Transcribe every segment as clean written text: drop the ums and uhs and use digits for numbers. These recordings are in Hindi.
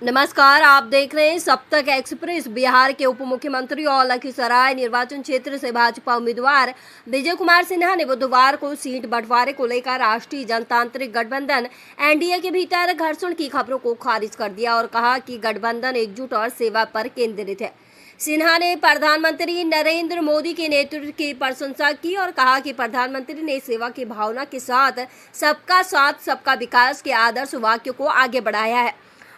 नमस्कार, आप देख रहे हैं सप्तक एक्सप्रेस। बिहार के उप मुख्यमंत्री और लखीसराय निर्वाचन क्षेत्र से भाजपा उम्मीदवार विजय कुमार सिन्हा ने बुधवार को सीट बंटवारे को लेकर राष्ट्रीय जनतांत्रिक गठबंधन एनडीए के भीतर घर्षण की खबरों को खारिज कर दिया और कहा कि गठबंधन एकजुट और सेवा पर केंद्रित है। सिन्हा ने प्रधानमंत्री नरेंद्र मोदी के नेतृत्व की प्रशंसा की और कहा कि प्रधानमंत्री ने सेवा की भावना के साथ सबका विकास के आदर्श वाक्य को आगे बढ़ाया है।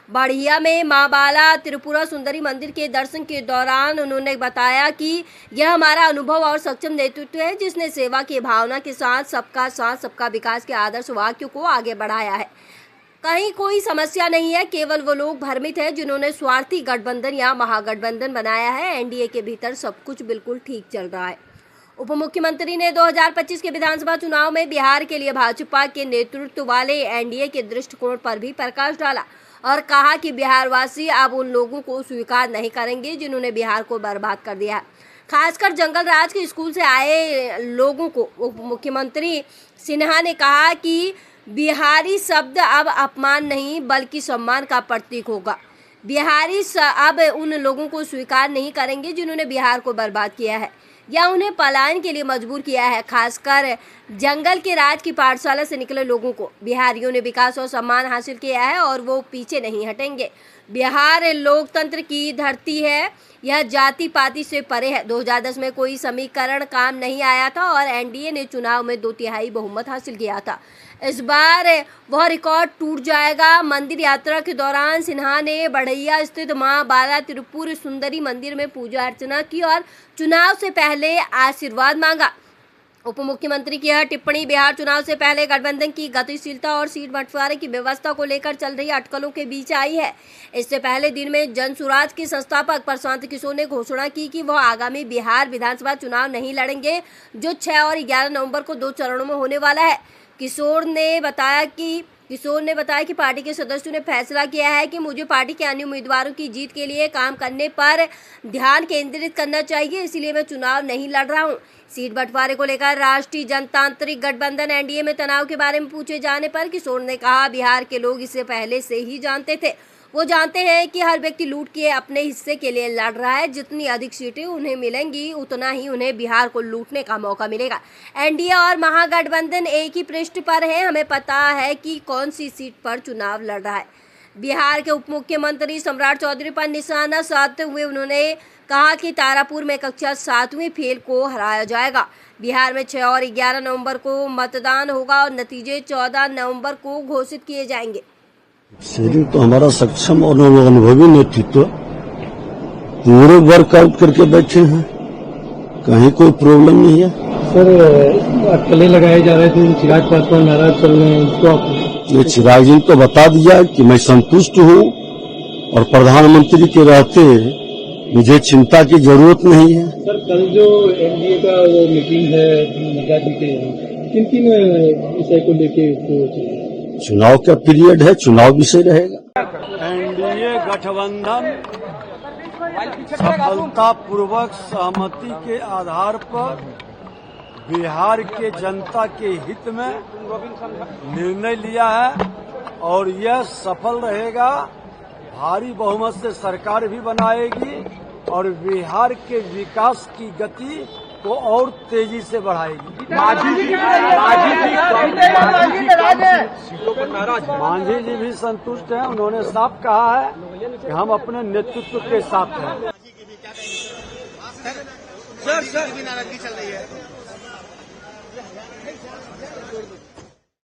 बढ़िया में मां बाला त्रिपुरा सुंदरी मंदिर के दर्शन के दौरान उन्होंने बताया कि यह हमारा अनुभव और सक्षम नेतृत्व है जिसने सेवा की भावना के साथ सबका विकास के आदर्श वाक्य को आगे बढ़ाया है। कहीं कोई समस्या नहीं है, केवल वो लोग भ्रमित हैं जिन्होंने स्वार्थी गठबंधन या महागठबंधन बनाया है। एनडीए के भीतर सब कुछ बिल्कुल ठीक चल रहा है। उप मुख्यमंत्री ने 2025 के विधानसभा चुनाव में बिहार के लिए भाजपा के नेतृत्व वाले एनडीए के दृष्टिकोण पर भी प्रकाश डाला और कहा कि बिहारवासी अब उन लोगों को स्वीकार नहीं करेंगे जिन्होंने बिहार को बर्बाद कर दिया है, खासकर जंगल राज के स्कूल से आए लोगों को। उप मुख्यमंत्री सिन्हा ने कहा कि बिहारी शब्द अब अपमान नहीं बल्कि सम्मान का प्रतीक होगा। बिहारी अब उन लोगों को स्वीकार नहीं करेंगे जिन्होंने बिहार को बर्बाद किया है या उन्हें पलायन के लिए मजबूर किया है। खासकर जंगल के राज की पाठशाला से निकले लोगों को बिहारियों ने विकास और सम्मान हासिल किया है और वो पीछे नहीं हटेंगे। बिहार लोकतंत्र की धरती है, यह जाति पाति से परे है। 2010 में कोई समीकरण काम नहीं आया था और एनडीए ने चुनाव में 2/3 बहुमत हासिल किया था। इस बार वह रिकॉर्ड टूट जाएगा। मंदिर यात्रा के दौरान सिन्हा ने बढ़ैया स्थित मां बाला त्रिपुर सुंदरी मंदिर में पूजा अर्चना की और चुनाव से पहले आशीर्वाद मांगा। उप मुख्यमंत्री की यह टिप्पणी बिहार चुनाव से पहले गठबंधन की गतिशीलता और सीट बंटवारे की व्यवस्था को लेकर चल रही अटकलों के बीच आई है। इससे पहले दिन में जनसुराज के संस्थापक प्रशांत किशोर ने घोषणा की कि वह आगामी बिहार विधानसभा चुनाव नहीं लड़ेंगे, जो 6 और 11 नवंबर को 2 चरणों में होने वाला है। किशोर ने बताया कि पार्टी के सदस्यों ने फैसला किया है कि मुझे पार्टी के अन्य उम्मीदवारों की जीत के लिए काम करने पर ध्यान केंद्रित करना चाहिए, इसलिए मैं चुनाव नहीं लड़ रहा हूं। सीट बंटवारे को लेकर राष्ट्रीय जनतांत्रिक गठबंधन एनडीए में तनाव के बारे में पूछे जाने पर किशोर ने कहा, बिहार के लोग इसे पहले से ही जानते थे। वो जानते हैं कि हर व्यक्ति लूट के अपने हिस्से के लिए लड़ रहा है। जितनी अधिक सीटें उन्हें मिलेंगी उतना ही उन्हें बिहार को लूटने का मौका मिलेगा। एनडीए और महागठबंधन एक ही पृष्ठ पर है, हमें पता है कि कौन सी सीट पर चुनाव लड़ रहा है। बिहार के उप मुख्यमंत्री सम्राट चौधरी पर निशाना साधते हुए उन्होंने कहा कि तारापुर में कक्षा 7वीं फेल को हराया जाएगा। बिहार में 6 और 11 नवंबर को मतदान होगा और नतीजे 14 नवंबर को घोषित किए जाएंगे। तो हमारा सक्षम और अनुभवी नेतृत्व पूरे वर्कआउट करके बैठे हैं, कहीं कोई प्रॉब्लम नहीं है। सर, अटकलें लगाए जा रहे थे, चिराग पासवान नाराज चल रहे हैं, इसको आप ये चिराग जी को बता दिया कि मैं संतुष्ट हूँ और प्रधानमंत्री के रहते मुझे चिंता की जरूरत नहीं है। सर, कल जो एनडीए का वो मीटिंग है नड्डा जी के, किन विषय को लेके चुनाव का पीरियड है, चुनाव विषय रहेगा। एनडीए गठबंधन सफलतापूर्वक सहमति के आधार पर बिहार के जनता के हित में निर्णय लिया है और यह सफल रहेगा। भारी बहुमत से सरकार भी बनाएगी और बिहार के विकास की गति को और तेजी से बढ़ाएगी। मांझी जी भी संतुष्ट हैं, उन्होंने साफ कहा है कि हम अपने नेतृत्व के साथ हैं। सर, नाराजगी चल रही है।